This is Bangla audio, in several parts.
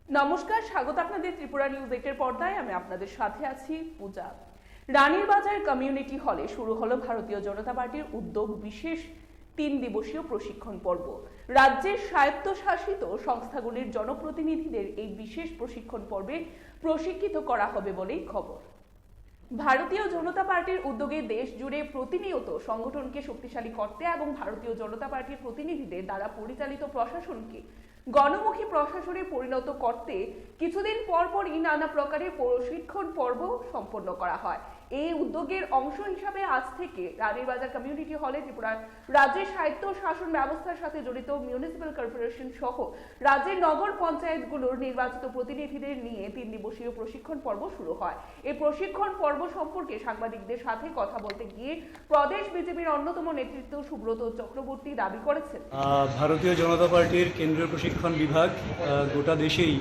নমস্কার, স্বাগত আপনাদের ত্রিপুরা নিউজ 8 এর পর্দায়। আমি আপনাদের সাথে আছি পূজা। রানীর বাজার কমিউনিটি হলে শুরু হলো ভারতীয় জনতা পার্টির উদ্যোগ বিশেষ 3 দিবসীয় প্রশিক্ষণ পর্ব। রাজ্যের স্বায়ত্তশাসিত সংস্থাগুলির জনপ্রতিনিধিদের এই বিশেষ প্রশিক্ষণ পর্বে প্রশিক্ষিত করা হবে বলেই খবর। ভারতীয় জনতা পার্টির উদ্যোগে দেশ জুড়ে প্রতিনিয়ত সংগঠনকে শক্তিশালী করতে এবং ভারতীয় জনতা পার্টির প্রতিনিধিদের দ্বারা পরিচালিত প্রশাসনকে গণমুখী প্রশাসনে পরিণত করতে কিছুদিন পরপরই নানা প্রকারের প্রশিক্ষণ পর্ব সম্পন্ন করা হয়। এই উদ্যোগের অংশ হিসাবে আজ থেকে রানীর বাজার কমিউনিটি হলে ত্রিপুরার রাজ্যের স্বায়ত্ত শাসন ব্যবস্থার সাথে জড়িত মিউনিসিপ্যাল কর্পোরেশন সহ রাজ্যের নগর পঞ্চায়েতগুলোর নির্বাচিত প্রতিনিধিদের নিয়ে 3 দিবসীয় প্রশিক্ষণ পর্ব শুরু হয়। এই প্রশিক্ষণ পর্ব সম্পর্কে সাংবাদিকদের সাথে কথা বলতে গিয়ে প্রদেশ বিজেপির অন্যতম নেতৃত্ব সুব্রত চক্রবর্তী দাবি করেছেন, ভারতীয় জনতা পার্টির কেন্দ্রীয় প্রশিক্ষণ বিভাগ গোটা দেশেই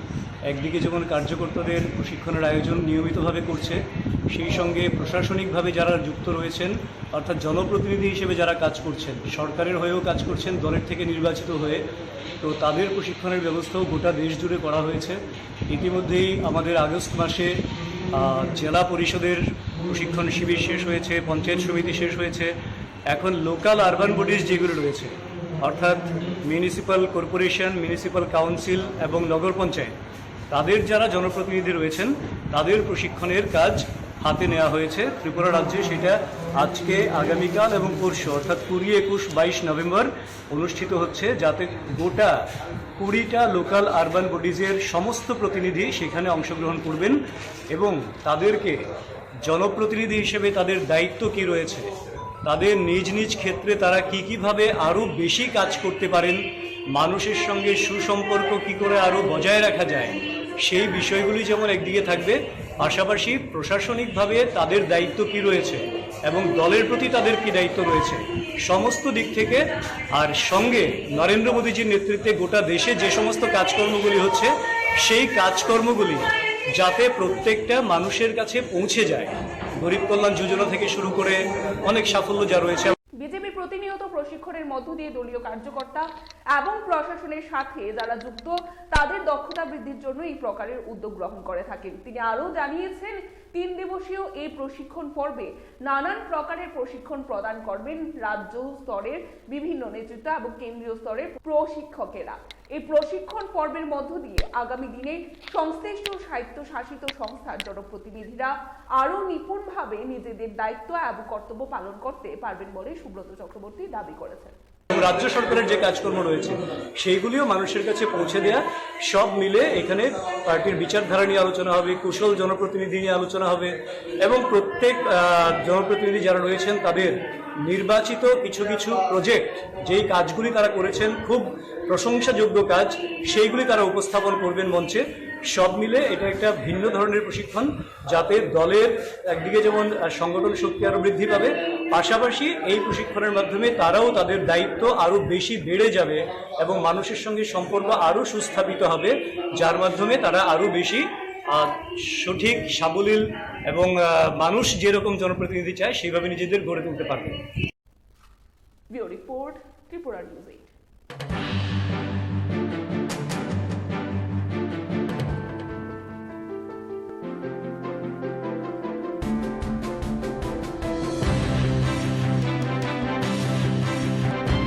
একদিকে যেমন কার্যকর্তাদের প্রশিক্ষণের আয়োজন নিয়মিতভাবে করছে, সেই সঙ্গে প্রশাসনিকভাবে যারা যুক্ত রয়েছেন অর্থাৎ জনপ্রতিনিধি হিসেবে যারা কাজ করছেন, সরকারের হয়েও কাজ করছেন, দলের থেকে নির্বাচিত হয়ে, তো তাদের প্রশিক্ষণের ব্যবস্থাও গোটা দেশ জুড়ে করা হয়েছে। ইতিমধ্যেই আমাদের আগস্ট মাসে জেলা পরিষদের প্রশিক্ষণ শিবির শেষ হয়েছে, পঞ্চায়েত সমিতি শেষ হয়েছে। এখন লোকাল আরবান বডিজ যেগুলো রয়েছে অর্থাৎ মিউনিসিপ্যাল কর্পোরেশন, মিউনিসিপ্যাল কাউন্সিল এবং নগর পঞ্চায়েত, তাদের যারা জনপ্রতিনিধি রয়েছেন তাদের প্রশিক্ষণের কাজ হাতে নেওয়া হয়েছে ত্রিপুরা রাজ্যে। সেটা আজকে, আগামীকাল এবং পরশু অর্থাৎ 20, 21, 22 নভেম্বর অনুষ্ঠিত হচ্ছে, যাতে গোটা 20টা লোকাল আরবান বডিজের সমস্ত প্রতিনিধি সেখানে অংশগ্রহণ করবেন এবং তাদেরকে জনপ্রতিনিধি হিসেবে তাদের দায়িত্ব কী রয়েছে, তাদের নিজ নিজ ক্ষেত্রে তারা কীভাবে আরও বেশি কাজ করতে পারেন, মানুষের সঙ্গে সুসম্পর্ক কী করে আরও বজায় রাখা যায়, সেই বিষয়গুলি যেমন একদিকে থাকবে, পাশাপাশি প্রশাসনিকভাবে তাদের দায়িত্ব কী রয়েছে এবং দলের প্রতি তাদের কী দায়িত্ব রয়েছে সমস্ত দিক থেকে, আর সঙ্গে নরেন্দ্র মোদীজির নেতৃত্বে গোটা দেশে যে সমস্ত কাজকর্মগুলি হচ্ছে সেই কাজকর্মগুলি যাতে প্রত্যেকটা মানুষের কাছে পৌঁছে যায়, গরিব কল্যাণ যোজনা থেকে শুরু করে অনেক সাফল্য যা রয়েছে। বিজেপি প্রতিনিয়ত প্রশিক্ষণের মধ্য দিয়ে দলীয় কার্যকর্তা এবং প্রশাসনের সাথে যারা যুক্ত তাদের দক্ষতা বৃদ্ধির জন্য এই প্রকারের উদ্যোগ গ্রহণ করে থাকেন। তিনি আরও জানিয়েছেন, 3 দিবসীয় এই প্রশিক্ষণ পর্বে নানান প্রকারের প্রশিক্ষণ প্রদান করবেন রাজ্য স্তরের বিভিন্ন নেতৃত্ব এবং কেন্দ্রীয় স্তরের প্রশিক্ষকেরা। এই প্রশিক্ষণ পর্বের মধ্য দিয়ে আগামী দিনে সংশ্লিষ্ট স্বায়ত্তশাসিত সংস্থার জনপ্রতিনিধিরা আরও নিপুণভাবে নিজেদের দায়িত্ব এবং কর্তব্য পালন করতে পারবেন বলে সুব্রত চক্রবর্তী দাবি করেছেন। রাজ্য সরকারের যে কাজকর্ম রয়েছে সেইগুলিও মানুষের কাছে পৌঁছে দেয়া, সব মিলে এখানে পার্টির বিচারধারা নিয়ে আলোচনা হবে, কুশল জনপ্রতিনিধি নিয়ে আলোচনা হবে এবং প্রত্যেক জনপ্রতিনিধি যারা রয়েছেন তাদের নির্বাচিত কিছু কিছু প্রজেক্ট, যেই কাজগুলি তারা করেছেন খুব প্রশংসাযোগ্য কাজ, সেইগুলি তারা উপস্থাপন করবেন মঞ্চে। সব মিলে এটা একটা ভিন্ন ধরনের প্রশিক্ষণ, যাতে দলের একদিকে যেমন সংগঠন শক্তি আরও বৃদ্ধি পাবে, পাশাপাশি এই প্রশিক্ষণের মাধ্যমে তারাও তাদের দায়িত্ব আরও বেশি বেড়ে যাবে এবং মানুষের সঙ্গে সম্পর্ক আরও সুস্থাপিত হবে, যার মাধ্যমে তারা আরও বেশি সঠিক, সাবলীল এবং মানুষ যেরকম জনপ্রতিনিধি চায় সেইভাবে নিজেদের গড়ে তুলতে পারবে। Bureau report, Tripura news.